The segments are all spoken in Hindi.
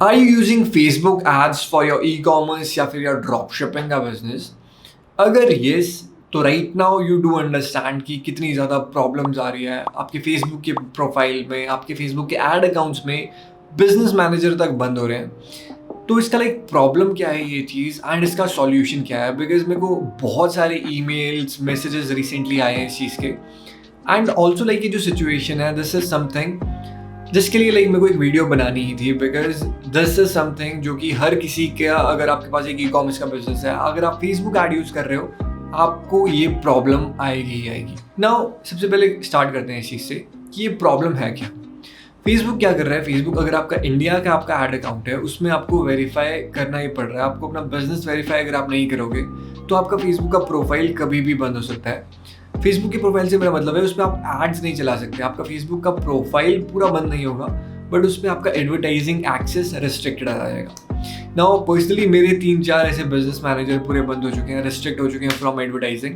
Are you using Facebook ads for your e-commerce या फिर your dropshipping का business? अगर yes, तो right now you do understand कि कितनी ज़्यादा प्रॉब्लम्स आ रही है आपके फेसबुक के प्रोफाइल में, आपके फेसबुक के एड अकाउंट्स में, बिजनेस मैनेजर तक बंद हो रहे हैं। तो इसका लाइक प्रॉब्लम क्या है ये चीज़ एंड इसका सॉल्यूशन क्या है? बिकॉज मेरे को बहुत सारे ईमेल्स मैसेजेस रिसेंटली आए हैं इस चीज़ के एंड ऑल्सो लाइक ये जो सिचुएशन है दिस इज समथिंग जिसके लिए लाइक मेरे को एक वीडियो बनानी ही थी। बिकॉज दिस इज समथिंग जो कि हर किसी का, अगर आपके पास एक ई कॉमर्स का बिजनेस है, अगर आप फेसबुक ऐड यूज़ कर रहे हो, आपको ये प्रॉब्लम आएगी ही आएगी। नाउ सबसे पहले स्टार्ट करते हैं इस चीज़ से कि ये प्रॉब्लम है क्या। फेसबुक क्या कर रहा है? फेसबुक अगर आपका इंडिया का आपका ऐड अकाउंट है उसमें आपको वेरीफाई करना ही पड़ रहा है। आपको अपना बिजनेस वेरीफाई अगर आप नहीं करोगे तो आपका फेसबुक का प्रोफाइल कभी भी बंद हो सकता है। फेसबुक के प्रोफाइल से मेरा मतलब है उस पर आप एड्स नहीं चला सकते। आपका फेसबुक का प्रोफाइल पूरा बंद नहीं होगा बट उस पर आपका एडवर्टाइजिंग एक्सेस रिस्ट्रिक्टेड आ जाएगा। नाउ पर्सनली मेरे 3-4 ऐसे बिजनेस मैनेजर पूरे बंद हो चुके हैं, रिस्ट्रिक्ट हो चुके हैं from advertising.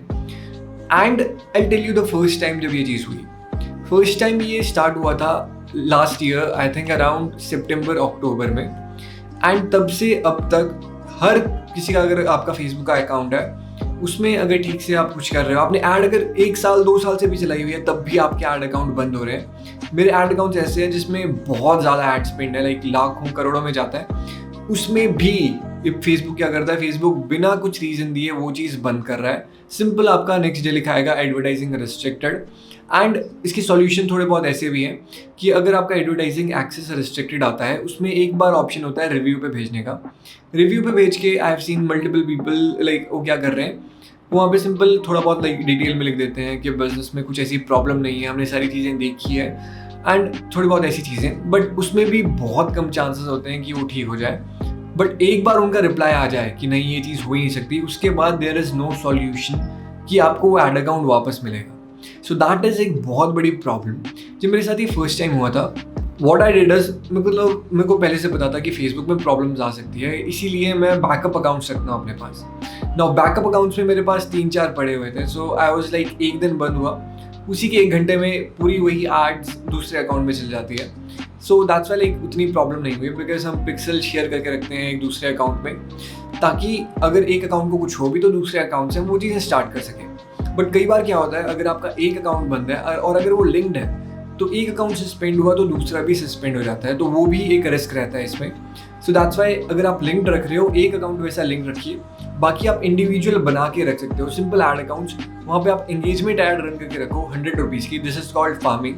And I tell you the first time जब ये चीज़ हुई, फर्स्ट टाइम ये स्टार्ट हुआ था last year, I think around सितंबर अक्टूबर में। एंड तब से अब तक हर किसी का, अगर आपका फेसबुक का अकाउंट है उसमें अगर ठीक से आप कुछ कर रहे हो, आपने ऐड अगर 1 साल 2 साल से भी चलाई हुई है, तब भी आपके ऐड अकाउंट बंद हो रहे हैं। मेरे ऐड अकाउंट्स ऐसे हैं जिसमें बहुत ज़्यादा ऐड स्पेंड है, लाइक लाखों करोड़ों में जाता है। उसमें भी फेसबुक क्या करता है, फेसबुक बिना कुछ रीज़न दिए वो चीज़ बंद कर रहा है। सिंपल आपका नेक्स्ट डे लिखाएगा एडवर्टाइजिंग रिस्ट्रिक्टेड। एंड इसके सॉल्यूशन थोड़े बहुत ऐसे भी हैं कि अगर आपका एडवर्टाइजिंग एक्सेस रिस्ट्रिक्टेड आता है, उसमें एक बार ऑप्शन होता है रिव्यू पे भेजने का। रिव्यू पे भेज के I have seen multiple people like वो क्या कर रहे हैं, वहाँ पे सिंपल थोड़ा बहुत लाइक डिटेल में लिख देते हैं कि बिजनेस में कुछ ऐसी प्रॉब्लम नहीं है, हमने सारी चीज़ें देखी है एंड थोड़ी बहुत ऐसी चीज़ें, बट उसमें भी बहुत कम चांसेस होते हैं कि वो ठीक हो जाए। बट एक बार उनका रिप्लाई आ जाए कि नहीं ये चीज़ हो ही नहीं सकती, उसके बाद देयर इज़ नो सॉल्यूशन कि आपको वो एड अकाउंट वापस मिलेगा। सो दैट इज़ एक बहुत बड़ी प्रॉब्लम। जब मेरे साथ ये फर्स्ट टाइम हुआ था, व्हाट आई डिड इज, मेरे को पहले से पता था कि फेसबुक में प्रॉब्लम्स आ सकती है, इसीलिए मैं बैकअप अकाउंट्स रखता हूँ अपने पास। नाउ बैकअप अकाउंट्स में मेरे पास 3-4 पड़े हुए थे। सो आई वाज लाइक, एक दिन बंद हुआ, उसी के 1 घंटे में पूरी वही एड्स दूसरे अकाउंट में चल जाती है। सो दैट्स वाई लाइक उतनी प्रॉब्लम नहीं हुई, बिकॉज हम पिक्सल शेयर करके रखते हैं एक दूसरे अकाउंट में, ताकि अगर एक अकाउंट को कुछ हो भी तो दूसरे अकाउंट से हम वो चीज़ें स्टार्ट कर सकें। बट कई बार क्या होता है, अगर आपका एक अकाउंट बंद है और अगर वो लिंक्ड है तो एक अकाउंट सस्पेंड हुआ तो दूसरा भी सस्पेंड हो जाता है, तो वो भी एक रिस्क रहता है इसमें। सो दैट्स वाई अगर आप लिंक्ड रख रहे हो, एक अकाउंट वैसा लिंक रखिए, बाकी आप इंडिविजुअल बना के रख सकते हो सिंपल ऐड अकाउंट्स। वहाँ पे आप एंगेजमेंट ऐड रन करके रखो 100 रुपीज़ की, this is called farming.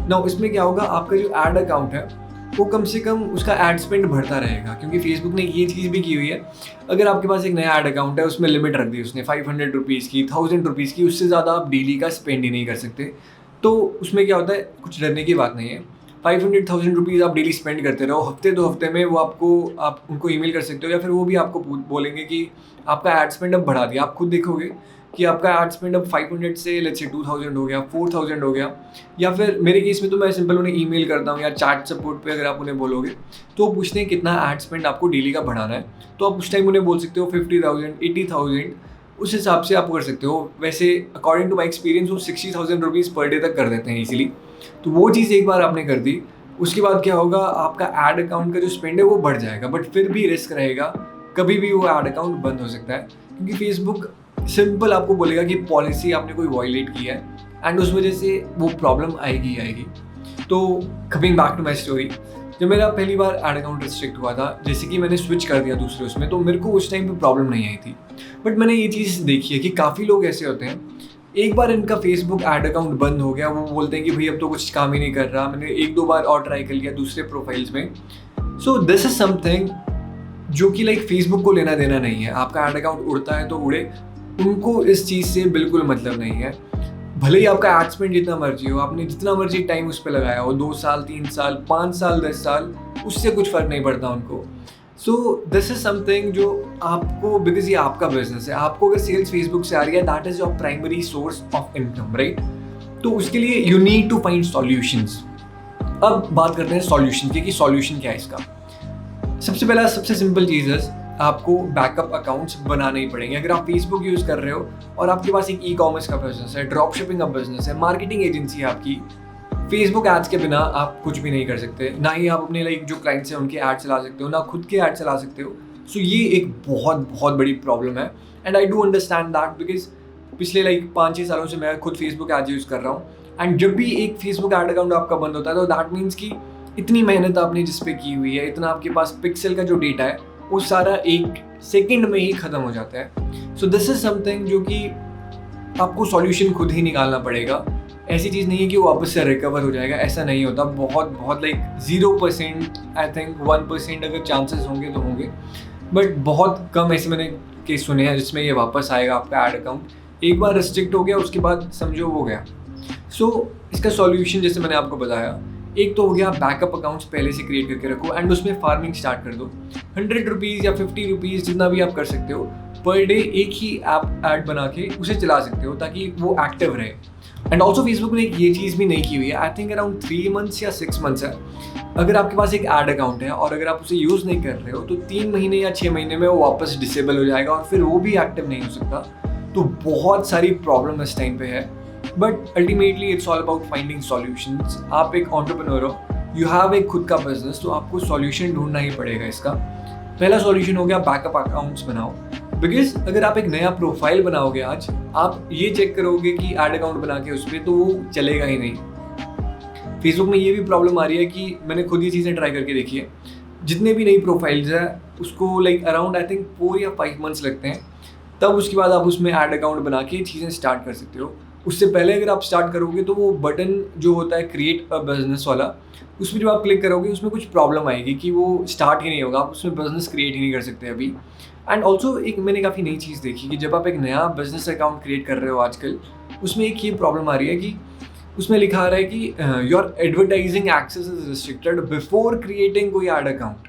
Now इसमें क्या होगा, आपका जो ऐड अकाउंट है वो कम से कम उसका एड स्पेंड बढ़ता रहेगा, क्योंकि फेसबुक ने ये चीज़ भी की हुई है, अगर आपके पास एक नया ऐड अकाउंट है उसमें लिमिट रख दी उसने 500 रुपीज़ की, 1000 रुपीज़ की, उससे ज़्यादा आप डेली का स्पेंड ही नहीं कर सकते। तो उसमें क्या होता है, कुछ डरने की बात नहीं है। 500,000 रुपीज़ आप डेली स्पेंड करते रहो, हफ्ते 2 हफ्ते में वो आप उनको ईमेल कर सकते हो, या फिर वो भी आपको बोलेंगे कि आपका एड स्पेंड अब बढ़ा दिया। आप खुद देखोगे कि आपका एड स्पेंड अब 500 से लेट्स से 2000 हो गया, 4000 हो गया। या फिर मेरे केस में तो मैं सिंपल उन्हें ईमेल करता हूँ, या चैट सपोर्ट पे अगर आप उन्हें बोलोगे तो वो पूछते हैं कितना एड स्पेंड आपको डेली का बढ़ाना है, तो आप उस टाइम उन्हें बोल सकते हो 50,000, 80,000, उस हिसाब से आप कर सकते हो। वैसे अकॉर्डिंग टू माई एक्सपीरियंस वो 60,000 रुपीज़ पर डे तक कर देते हैं इजीली। तो वो चीज़ एक बार आपने कर दी, उसके बाद क्या होगा, आपका ऐड अकाउंट का जो स्पेंड है वो बढ़ जाएगा, बट फिर भी रिस्क रहेगा, कभी भी वो ऐड अकाउंट बंद हो सकता है, क्योंकि फेसबुक सिंपल आपको बोलेगा कि पॉलिसी आपने कोई वायलेट की है एंड उस वजह से वो प्रॉब्लम आएगी आएगी। तो coming back to my story, जब मेरा पहली बार ऐड अकाउंट रिस्ट्रिक्ट हुआ था, जैसे कि मैंने स्विच कर दिया दूसरे उसमें, तो मेरे को उस टाइम पे प्रॉब्लम नहीं आई थी। बट मैंने ये चीज़ देखी है कि काफ़ी लोग ऐसे होते हैं, एक बार इनका फेसबुक ऐड अकाउंट बंद हो गया, वो बोलते हैं कि भाई अब तो कुछ काम ही नहीं कर रहा, मैंने 1-2 बार और ट्राई कर लिया दूसरे प्रोफाइल्स में। सो दिस इज समथिंग जो कि लाइक फेसबुक को लेना देना नहीं है। आपका ऐड अकाउंट उड़ता है तो उड़े, उनको इस चीज़ से बिल्कुल मतलब नहीं है। भले ही आपका एड स्पेंड जितना मर्जी हो, आपने जितना मर्जी टाइम उस पर लगाया हो, 2 साल, 3 साल, 5 साल, 10 साल, उससे कुछ फ़र्क नहीं पड़ता उनको। सो दिस इज समथिंग जो आपको, बिकॉज ये आपका बिजनेस है, आपको अगर सेल्स फेसबुक से आ रही है, that is your primary source of income, right? तो उसके लिए you need to find solutions. अब बात करते हैं सॉल्यूशन की कि सॉल्यूशन क्या है इसका। सबसे पहला, सबसे सिंपल चीज़ है, आपको बैकअप अकाउंट्स बनाने ही पड़ेंगे। अगर आप फेसबुक यूज़ कर रहे हो और आपके पास एक ई कॉमर्स का बिजनेस है, ड्रॉप शिपिंग का बिजनेस है, मार्केटिंग एजेंसी है आपकी, फेसबुक एड्स के बिना आप कुछ भी नहीं कर सकते, ना ही आप अपने लाइक जो क्लाइंट्स हैं उनके एड चला सकते हो, ना खुद के एड चला सकते हो। सो ये एक बहुत बहुत बड़ी प्रॉब्लम है and I do understand that because पिछले लाइक 5-6 सालों से मैं खुद फेसबुक एड्स यूज़ कर रहा हूँ एंड जब भी एक फेसबुक एड अकाउंट आपका बंद होता है तो दैट मीन्स कि इतनी मेहनत आपने जिस पे की हुई है, इतना आपके पास पिक्सल का जो डेटा है वो सारा एक सेकंड में ही ख़त्म हो जाता है। सो दिस इज़ समथिंग जो कि आपको सॉल्यूशन खुद ही निकालना पड़ेगा। ऐसी चीज़ नहीं है कि वो वापस से रिकवर हो जाएगा, ऐसा नहीं होता। बहुत बहुत लाइक 0% आई थिंक 1% अगर चांसेस होंगे तो होंगे, बट बहुत कम ऐसे मैंने केस सुने हैं जिसमें ये वापस आएगा आपका एड अकाउंट। एक बार रिस्ट्रिक्ट हो गया उसके बाद समझो वो गया। सो इसका सॉल्यूशन जैसे मैंने आपको बताया, एक तो हो गया बैकअप अकाउंट्स पहले से क्रिएट करके रखो एंड उसमें फार्मिंग स्टार्ट कर दो। 100 रुपीज़ या 50 रुपीज़ जितना भी आप कर सकते हो पर डे एक ही ऐप ऐड बना के उसे चला सकते हो ताकि वो एक्टिव रहे। एंड ऑल्सो फेसबुक ने एक ये चीज़ भी नहीं की हुई है, आई थिंक अराउंड 3 मंथ्स या 6 मंथ्स है। अगर आपके पास एक ऐड अकाउंट है और अगर आप उसे यूज़ नहीं कर रहे हो तो 3 महीने या 6 महीने में वो वापस डिसेबल हो जाएगा और फिर वो भी एक्टिव नहीं हो सकता। तो बहुत सारी प्रॉब्लम इस टाइम पे है, but ultimately it's all about finding solutions. आप एक एंटरप्रेन्योर हो, यू हैव एक खुद का बिजनेस, तो आपको सॉल्यूशन ढूंढना ही पड़ेगा इसका। पहला सॉल्यूशन हो गया बैकअप अकाउंट्स बनाओ, बिकॉज अगर आप एक नया प्रोफाइल बनाओगे आज, आप ये चेक करोगे कि ऐड अकाउंट बना के उस पर, तो वो चलेगा ही नहीं। फेसबुक में ये भी प्रॉब्लम आ रही है कि मैंने खुद ये चीज़ें ट्राई करके देखी है, जितने भी नई प्रोफाइल्स है उसको लाइक अराउंड आई थिंक 4 या 5 मंथ्स लगते हैं, तब उसके बाद आप उसमें ऐड अकाउंट बना के चीज़ें स्टार्ट कर सकते हो। उससे पहले अगर आप स्टार्ट करोगे तो वो बटन जो होता है क्रिएट अ बिजनेस वाला, उसमें जब आप क्लिक करोगे उसमें कुछ प्रॉब्लम आएगी कि वो स्टार्ट ही नहीं होगा, आप उसमें बिजनेस क्रिएट ही नहीं कर सकते अभी। एंड ऑल्सो एक मैंने काफ़ी नई चीज़ देखी कि जब आप एक नया बिजनेस अकाउंट क्रिएट कर रहे हो आजकल, उसमें एक ये प्रॉब्लम आ रही है कि उसमें लिखा आ रहा है कि your advertising access is restricted before creating कोई ad account.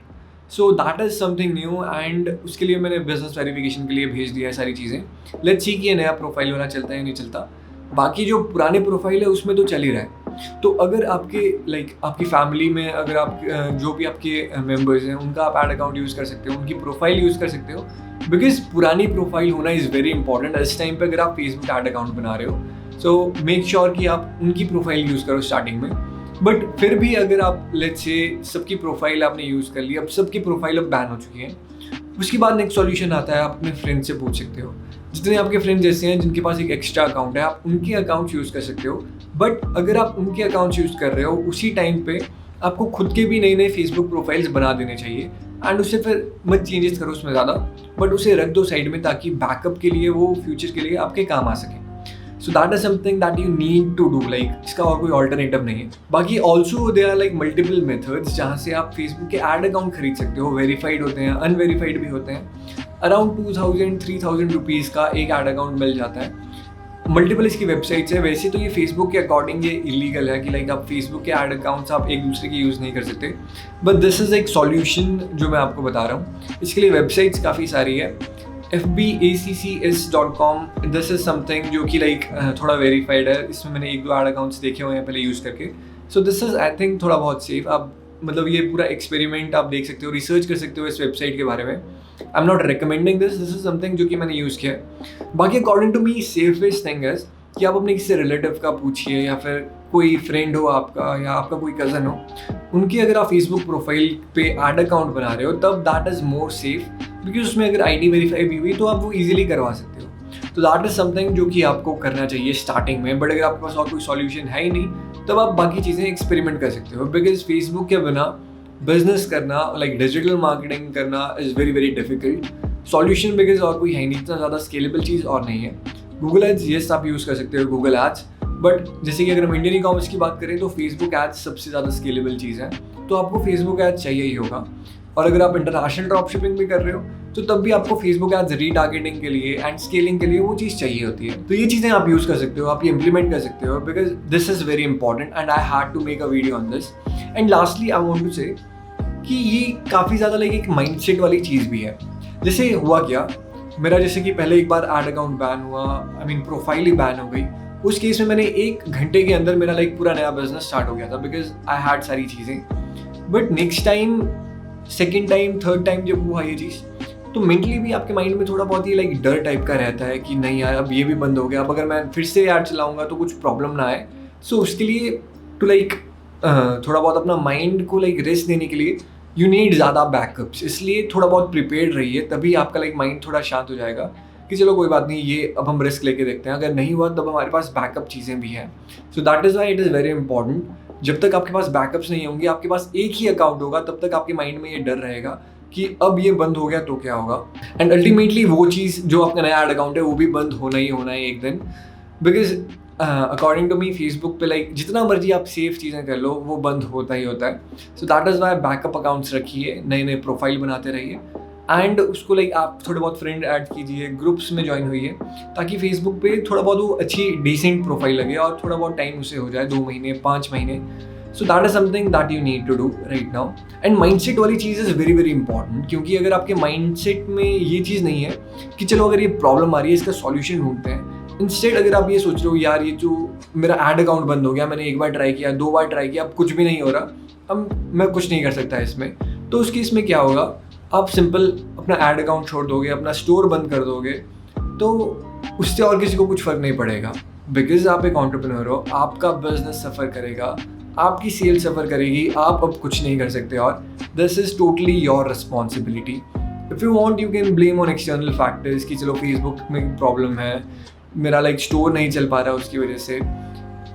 So that is something new and उसके लिए मैंने बिजनेस वेरिफिकेशन के लिए भेज दिया है सारी चीज़ें। लेट्स सी कि ये नया प्रोफाइल वाला चलता है या नहीं चलता। बाकी जो पुराने प्रोफाइल है उसमें तो चल ही रहा है। तो अगर आपके लाइक आपकी फैमिली में अगर आप जो भी आपके मेंबर्स हैं उनका आप ऐड अकाउंट यूज़ कर सकते हो, उनकी प्रोफाइल यूज़ कर सकते हो, बिकॉज पुरानी प्रोफाइल होना इज़ वेरी इंपॉर्टेंट इस टाइम पे अगर आप फेसबुक ऐड अकाउंट बना रहे हो। सो मेक श्योर कि आप उनकी प्रोफाइल यूज़ करो स्टार्टिंग में। बट फिर भी अगर आप लेट्स से सबकी प्रोफाइल आपने यूज़ कर ली, अब सबकी प्रोफाइल अब बैन हो चुकी है, उसके बाद नेक्स्ट सॉल्यूशन आता है, आप अपने फ्रेंड से पूछ सकते हो। जितने आपके फ्रेंड्स ऐसे हैं जिनके पास एक एक्स्ट्रा अकाउंट है, आप उनके अकाउंट यूज़ कर सकते हो। बट अगर आप उनके अकाउंट्स यूज़ कर रहे हो उसी टाइम पे आपको खुद के भी नए नए फेसबुक प्रोफाइल्स बना देने चाहिए एंड उसे फिर मत चेंजेस करो उसमें ज़्यादा, बट उसे रख दो साइड में ताकि बैकअप के लिए वो फ्यूचर के लिए आपके काम आ सके। So that is something that you need to do, like इसका और कोई ऑल्टरनेटिव नहीं है। बाकी also they are like multiple methods जहाँ से आप फेसबुक के ऐड अकाउंट खरीद सकते हो। वेरीफाइड होते हैं, अनवेरीफाइड भी होते हैं। अराउंड 2000-3000 रुपीज़ का एक ऐड अकाउंट मिल जाता है। मल्टीपल इसकी वेबसाइट्स है। वैसे तो ये फेसबुक के अकॉर्डिंग ये इलीगल है कि लाइक आप फेसबुक के ऐड अकाउंट्स आप एक दूसरे के यूज़ नहीं कर सकते, बट दिस इज़ एक सॉल्यूशन जो मैं आपको बता रहा हूँ। इसके लिए वेबसाइट्स काफ़ी सारी है, fbaccs.com, दिस इज़ समथिंग जो कि लाइक थोड़ा वेरीफाइड है। इसमें मैंने 1-2 ऐड अकाउंट्स देखे हुए हैं पहले यूज़ करके। So this is I think थोड़ा बहुत सेफ। आप मतलब ये पूरा एक्सपेरिमेंट आप देख सकते हो, रिसर्च कर सकते हो इस वेबसाइट के बारे में। I am not recommending this is something जो कि मैंने यूज़ किया है। बाकी according to me safest thing is कि आप अपने किसी रिलेटिव का पूछिए या फिर कोई फ्रेंड हो आपका या आपका कोई कज़न हो, उनकी अगर आप फेसबुक प्रोफाइल पे ऐड अकाउंट बना रहे हो तब दैट इज़ मोर सेफ, क्योंकि उसमें अगर आईडी वेरीफाई भी हुई तो आप वो ईजिली करवा सकते हो। तो दैट इज़ समथिंग जो कि आपको करना चाहिए स्टार्टिंग में। बट अगर आपके पास और कोई सॉल्यूशन है ही नहीं तब आप बाकी चीज़ें एक्सपेरिमेंट कर सकते हो, बिकॉज फेसबुक के बिना बिजनेस करना लाइक डिजिटल मार्केटिंग करना is very very difficult. Solution because और कोई है नहीं, इतना ज़्यादा स्केलेबल चीज़ और नहीं है। गूगल एड्स येस आप यूज़ कर सकते हो गूगल एड्स, बट जैसे कि अगर हम इंडियन ई कॉमर्स की बात करें तो फेसबुक एड्स सबसे ज़्यादा स्केलेबल चीज़ है, तो आपको फेसबुक एड्स चाहिए ही होगा। और अगर आप इंटरनेशनल ड्रॉप शिपिंग भी कर रहे हो तो तब भी आपको फेसबुक एड्स रीटारगेटिंग के लिए एंड स्केलिंग के लिए वो चीज़ चाहिए होती है। तो ये चीज़ें आप यूज़ कर सकते हो, आप ये इंप्लीमेंट कर सकते हो, because this is very important and I had to make a video on this. And lastly I want to say कि ये काफ़ी ज़्यादा लाइक एक माइंडसेट वाली चीज़ भी है। जैसे हुआ क्या, मेरा जैसे कि पहले एक बार ऐड अकाउंट बैन हुआ, I mean profile he ban हो गई। उस केस में मैंने 1 घंटे के अंदर मेरा लाइक पूरा नया बिजनेस स्टार्ट हो गया था, बिकॉज आई हैड सारी चीज़ें। But next time, second time, third time जब हुआ ये चीज़, तो मेंटली भी आपके माइंड में थोड़ा बहुत ही लाइक डर टाइप का रहता है कि नहीं यार अब ये भी बंद हो गया, अब अगर मैं फिर से ऐड चलाऊंगा तो कुछ प्रॉब्लम ना आए। सो उसके लिए टू लाइक थोड़ा बहुत अपना माइंड को लाइक रेस्ट देने के लिए यू नीड ज़्यादा बैकअप्स, इसलिए थोड़ा बहुत प्रिपेयर्ड रहिए, तभी आपका लाइक माइंड थोड़ा शांत हो जाएगा कि चलो कोई बात नहीं, ये अब हम रिस्क लेके देखते हैं, अगर नहीं हुआ तब हमारे पास बैकअप चीज़ें भी हैं। सो that is why it is very important. जब तक आपके पास बैकअप्स नहीं होंगे, आपके पास एक ही अकाउंट होगा, तब तक आपके माइंड में ये डर रहेगा कि अब ये बंद हो गया तो क्या होगा। एंड अल्टीमेटली वो चीज़ जो आपका नया एड अकाउंट है वो भी बंद होना ही होना है एक दिन, because according to me Facebook पे लाइक जितना मर्जी आप सेफ चीज़ें कर लो वो बंद होता ही होता है। सो that is why backup accounts रखिए, नए नए प्रोफाइल बनाते रहिए, एंड उसको लाइक आप थोड़े बहुत फ्रेंड ऐड कीजिए, ग्रुप्स में ज्वाइन होइए, ताकि फेसबुक पे थोड़ा बहुत वो अच्छी डिसेंट प्रोफाइल लगे और थोड़ा बहुत टाइम उसे हो जाए, 2 महीने 5 महीने। So that is something that you need to do right now. And mindset वाली चीज़ इज़ वेरी वेरी इंपॉर्टेंट, क्योंकि अगर आपके माइंडसेट में ये चीज़ नहीं है कि चलो अगर ये प्रॉब्लम आ रही है इसका सॉल्यूशन ढूंढते हैं, इंस्टेड अगर आप ये सोच रहे हो यार ये जो मेरा ऐड अकाउंट बंद हो गया, मैंने एक बार ट्राई किया, 2 बार ट्राई किया, अब कुछ भी नहीं हो रहा, अब मैं कुछ नहीं कर सकता इसमें, तो उस केस में क्या होगा, आप सिंपल अपना ऐड अकाउंट छोड़ दोगे, अपना स्टोर बंद कर दोगे, तो उससे और किसी को कुछ फ़र्क नहीं पड़ेगा, बिकॉज आप एक एंटरप्रेन्योर हो, आपका बिजनेस सफ़र करेगा, आपकी सेल सफ़र करेगी, आप अब कुछ नहीं कर सकते, और this is totally your responsibility. If you want you can blame on external factors कि चलो फेसबुक में प्रॉब्लम है, मेरा लाइक स्टोर नहीं चल पा रहा उसकी वजह से,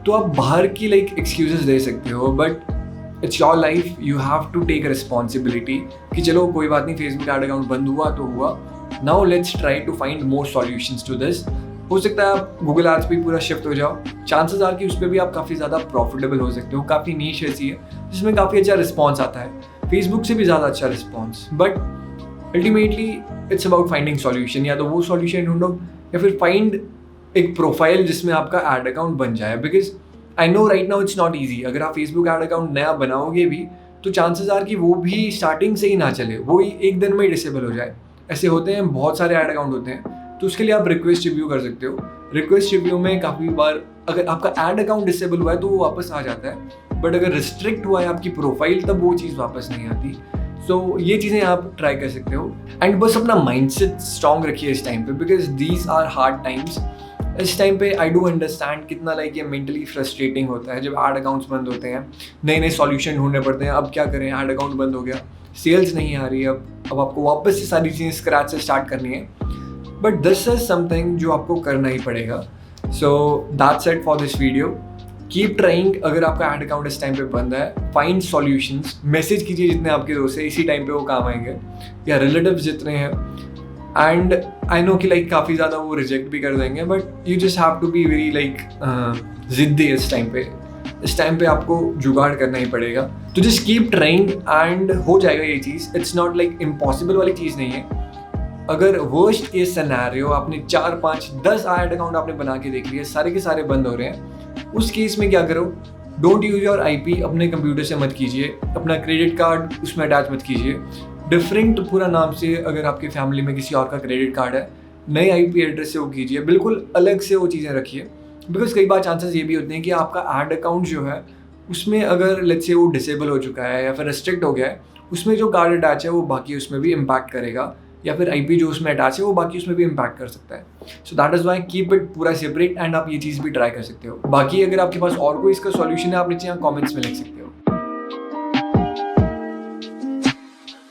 तो आप बाहर की लाइक एक्सक्यूजेस दे सकते हो, but it's your life, you have to take responsibility कि चलो कोई बात नहीं, फेसबुक ऐड अकाउंट बंद हुआ तो हुआ, now let's try to find more solutions to this. हो सकता है आप गूगल एड्स पे पूरा शिफ्ट हो जाओ, चांसेस आर कि उस पर भी आप काफ़ी ज़्यादा प्रॉफिटेबल हो सकते हो, काफ़ी नीश ऐसी है जिसमें काफ़ी अच्छा रिस्पॉन्स आता है, फेसबुक से भी ज़्यादा अच्छा response, but ultimately it's about finding solution. या तो वो सॉल्यूशन ढूंढो या फिर फाइंड एक प्रोफाइल जिसमें आपका ऐड अकाउंट बन जाए, because I know right now it's not easy. अगर आप फेसबुक ऐड अकाउंट नया बनाओगे भी तो चांसेस आर कि वो भी स्टार्टिंग से ही ना चले, वो ही एक दिन में ही डिसेबल हो जाए। ऐसे होते हैं, बहुत सारे ऐड अकाउंट होते हैं, तो उसके लिए आप रिक्वेस्ट रिव्यू कर सकते हो। रिक्वेस्ट रिव्यू में काफ़ी बार अगर आपका ऐड अकाउंट डिसेबल हुआ है तो वो वापस आ जाता है, बट अगर रिस्ट्रिक्ट हुआ है आपकी प्रोफाइल तब वो चीज़ वापस नहीं आती। सो ये चीज़ें आप ट्राई कर सकते हो, एंड बस अपना माइंडसेट स्ट्रॉन्ग रखिए इस टाइम पे, because these are hard times. इस टाइम पे आई डू अंडरस्टैंड कितना लाइक ये मेंटली फ्रस्ट्रेटिंग होता है जब ऐड अकाउंट्स बंद होते हैं, नए नए सॉल्यूशन ढूंढने पड़ते हैं, अब क्या करें, ऐड अकाउंट बंद हो गया, सेल्स नहीं आ रही, अब आपको वापस से सारी चीज़ें स्क्रैच से स्टार्ट करनी है, बट दिस इज समथिंग जो आपको करना ही पड़ेगा। So that's it for this video. Keep trying. अगर आपका ऐड अकाउंट इस टाइम पे बंद है, फाइंड सॉल्यूशंस, मैसेज कीजिए जितने आपके दोस्त हैं, इसी टाइम पे वो काम आएंगे, या रिलेटिव्स जितने हैं, एंड आई नो कि लाइक काफ़ी ज़्यादा वो रिजेक्ट भी कर देंगे, but you just have to be very like ज़िद्दी इस टाइम पे। इस टाइम पे आपको जुगाड़ करना ही पड़ेगा, तो जस्ट कीप ट्राइंग एंड हो जाएगा ये चीज़। इट्स नॉट लाइक इम्पॉसिबल वाली चीज़ नहीं है। अगर वर्स्ट केस सिनेरियो आपने 4, 5, 10 ऐड अकाउंट आपने बना के देख लिए, सारे के सारे बंद हो रहे हैं, उस केस में क्या करो, डोंट यूज योर आईपी, अपने कंप्यूटर से मत कीजिए, अपना क्रेडिट कार्ड उसमें अटैच मत कीजिए, डिफरेंट पूरा नाम से अगर आपकी फैमिली में किसी और का क्रेडिट कार्ड है, नए आईपी एड्रेस से वो कीजिए, बिल्कुल अलग से वो चीज़ें रखिए, बिकॉज कई बार चांसेस ये भी होते हैं कि आपका ऐड अकाउंट जो है उसमें अगर लेट्स से वो डिसेबल हो चुका है या फिर रिस्ट्रिक्ट हो गया है, उसमें जो कार्ड अटैच है वो बाकी उसमें भी इम्पैक्ट करेगा, या फिर आईपी जो उसमें अटैच है वो बाकी उसमें भी इम्पैक्ट कर सकता है। सो that is why keep it पूरा सेपरेट, एंड आप ये चीज़ भी ट्राई कर सकते हो। बाकी अगर आपके पास और कोई इसका सॉल्यूशन है, आप नीचे यहाँ कमेंट्स में लिख सकते हो।